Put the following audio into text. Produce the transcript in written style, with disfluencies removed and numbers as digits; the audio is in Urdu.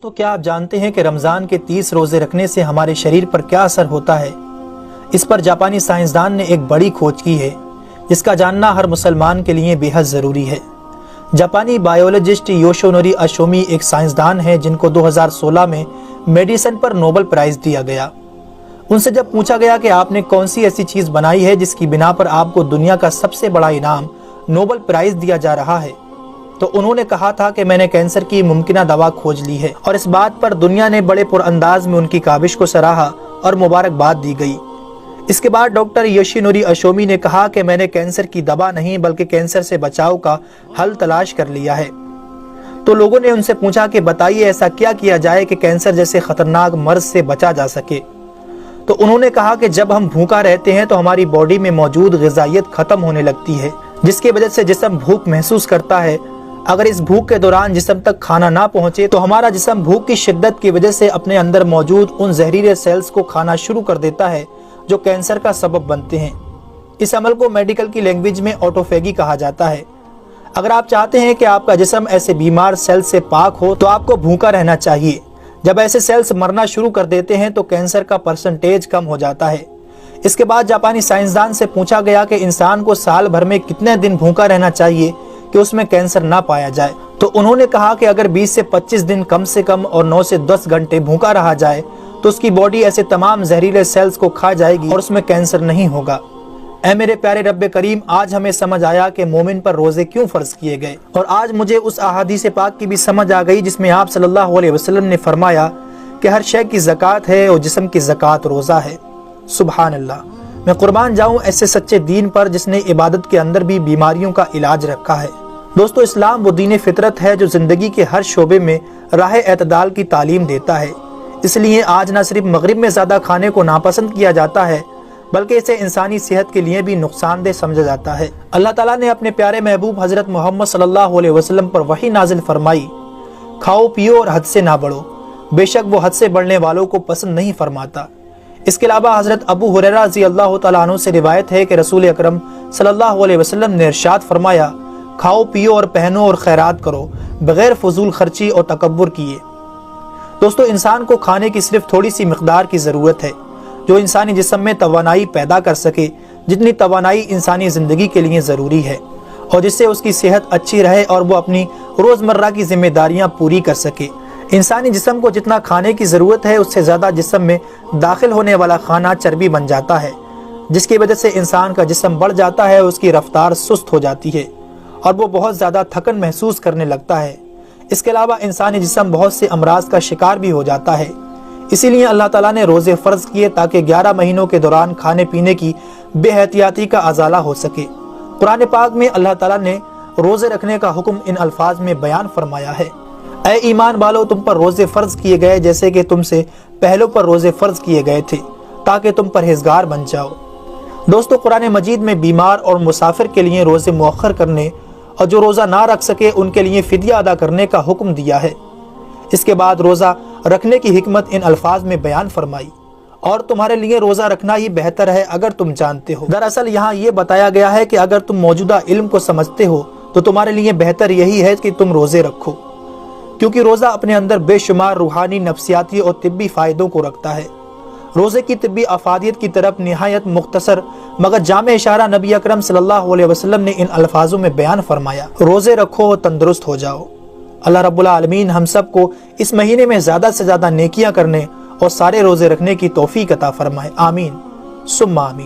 تو کیا آپ جانتے ہیں کہ رمضان کے 30 روزے رکھنے سے ہمارے شریر پر کیا اثر ہوتا ہے؟ اس پر جاپانی سائنسدان نے ایک بڑی کھوج کی ہے جس کا جاننا ہر مسلمان کے لیے بے حد ضروری ہے۔ جاپانی بائیولوجسٹ یوشونوری اشومی ایک سائنسدان ہیں جن کو 2016 میں میڈیسن پر نوبل پرائز دیا گیا۔ ان سے جب پوچھا گیا کہ آپ نے کون سی ایسی چیز بنائی ہے جس کی بنا پر آپ کو دنیا کا سب سے بڑا انعام نوبل پرائز دیا جا رہا ہے، تو انہوں نے کہا تھا کہ میں نے کینسر کی ممکنہ دوا کھوج لی ہے، اور اس بات پر دنیا نے بڑے پر انداز میں ان کی کاوش کو سراہا اور مبارکباد دی گئی۔ اس کے بعد ڈاکٹر یوشینوری اشومی نے کہا کہ میں نے کینسر کی دوا نہیں بلکہ کینسر سے بچاؤ کا حل تلاش کر لیا ہے۔ تو لوگوں نے ان سے پوچھا کہ بتائیے ایسا کیا جائے کہ کینسر جیسے خطرناک مرض سے بچا جا سکے؟ تو انہوں نے کہا کہ جب ہم بھوکا رہتے ہیں تو ہماری باڈی میں موجود غذائیت ختم ہونے لگتی ہے، جس کی وجہ سے جسم بھوک محسوس کرتا ہے۔ اگر اس بھوک کے دوران جسم تک کھانا نہ پہنچے تو ہمارا جسم بھوک کی شدت کی وجہ سے اپنے اندر موجود ان زہریلے سیلز کو کھانا شروع کر دیتا ہے جو کینسر کا سبب بنتے ہیں۔ اس عمل کو میڈیکل کی لینگویج میں آٹوفیگی کہا جاتا ہے۔ اگر آپ چاہتے ہیں کہ آپ کا جسم ایسے بیمار سیلز سے پاک ہو تو آپ کو بھوکا رہنا چاہیے۔ جب ایسے سیلز مرنا شروع کر دیتے ہیں تو کینسر کا پرسنٹیج کم ہو جاتا ہے۔ اس کے بعد جاپانی سائنسدان سے پوچھا گیا کہ انسان کو سال بھر میں کتنے دن بھوکا رہنا چاہیے کہ اس میں کینسر نہ پایا جائے؟ تو انہوں نے کہا کہ اگر 20 سے 25 دن کم سے کم اور 9 سے 10 گھنٹے بھوکا رہا جائے تو اس کی باڈی ایسے تمام زہریلے سیلز کو کھا جائے گی اور اس میں کینسر نہیں ہوگا۔ اے میرے پیارے رب کریم، آج ہمیں سمجھ آیا کہ مومن پر روزے کیوں فرض کیے گئے، اور آج مجھے اس احادیث پاک کی بھی سمجھ آ گئی جس میں آپ صلی اللہ علیہ وسلم نے فرمایا کہ ہر شے کی زکوٰۃ ہے اور جسم کی زکوٰۃ روزہ ہے۔ سبحان اللہ! میں قربان جاؤں ایسے سچے دین پر جس نے عبادت کے اندر بھی بیماریوں کا علاج رکھا ہے۔ دوستو، اسلام وہ دین فطرت ہے جو زندگی کے ہر شعبے میں راہ اعتدال کی تعلیم دیتا ہے۔ اس لیے آج نہ صرف مغرب میں زیادہ کھانے کو ناپسند کیا جاتا ہے بلکہ اسے انسانی صحت کے لیے بھی نقصان دہ سمجھا جاتا ہے۔ اللہ تعالیٰ نے اپنے پیارے محبوب حضرت محمد صلی اللہ علیہ وسلم پر وحی نازل فرمائی، کھاؤ پیو اور حد سے نہ بڑھو، بے شک وہ حد سے بڑھنے والوں کو پسند نہیں فرماتا۔ اس کے علاوہ حضرت ابو ہریرہ رضی اللہ تعالیٰ عنہ سے روایت ہے کہ رسول اکرم صلی اللہ علیہ وسلم نے ارشاد فرمایا، کھاؤ پیو اور پہنو اور خیرات کرو بغیر فضول خرچی اور تکبر کیے۔ دوستو، انسان کو کھانے کی صرف تھوڑی سی مقدار کی ضرورت ہے جو انسانی جسم میں توانائی پیدا کر سکے، جتنی توانائی انسانی زندگی کے لیے ضروری ہے، اور جس سے اس کی صحت اچھی رہے اور وہ اپنی روزمرہ کی ذمہ داریاں پوری کر سکے۔ انسانی جسم کو جتنا کھانے کی ضرورت ہے اس سے زیادہ جسم میں داخل ہونے والا کھانا چربی بن جاتا ہے، جس کی وجہ سے انسان کا جسم بڑھ جاتا ہے، اس کی رفتار سست ہو جاتی ہے اور وہ بہت زیادہ تھکن محسوس کرنے لگتا ہے۔ اس کے علاوہ انسانی جسم بہت سے امراض کا شکار بھی ہو جاتا ہے۔ اسی لیے اللہ تعالیٰ نے روزے فرض کیے تاکہ 11 مہینوں کے دوران کھانے پینے کی بے احتیاطی کا ازالہ ہو سکے۔ قرآن پاک میں اللہ تعالیٰ نے روزے رکھنے کا حکم ان الفاظ میں بیان فرمایا ہے، اے ایمان والو، تم پر روزے فرض کیے گئے جیسے کہ تم سے پہلوں پر روزے فرض کیے گئے تھے تاکہ تم پرہیزگار بن جاؤ۔ دوستو، قرآن مجید میں بیمار اور مسافر کے لیے روزے مؤخر کرنے اور جو روزہ نہ رکھ سکے ان کے لیے فدیہ ادا کرنے کا حکم دیا ہے۔ اس کے بعد روزہ رکھنے کی حکمت ان الفاظ میں بیان فرمائی، اور تمہارے لیے روزہ رکھنا ہی بہتر ہے اگر تم جانتے ہو۔ دراصل یہاں یہ بتایا گیا ہے کہ اگر تم موجودہ علم کو سمجھتے ہو تو تمہارے لیے بہتر یہی ہے کہ تم روزے رکھو، کیونکہ روزہ اپنے اندر بے شمار روحانی، نفسیاتی اور طبی فائدوں کو رکھتا ہے۔ روزے کی طبی افادیت کی طرف نہایت مختصر مگر جامع اشارہ نبی اکرم صلی اللہ علیہ وسلم نے ان الفاظوں میں بیان فرمایا، روزے رکھو اور تندرست ہو جاؤ۔ اللہ رب العالمین ہم سب کو اس مہینے میں زیادہ سے زیادہ نیکیاں کرنے اور سارے روزے رکھنے کی توفیق عطا فرمائے۔ آمین ثم آمین۔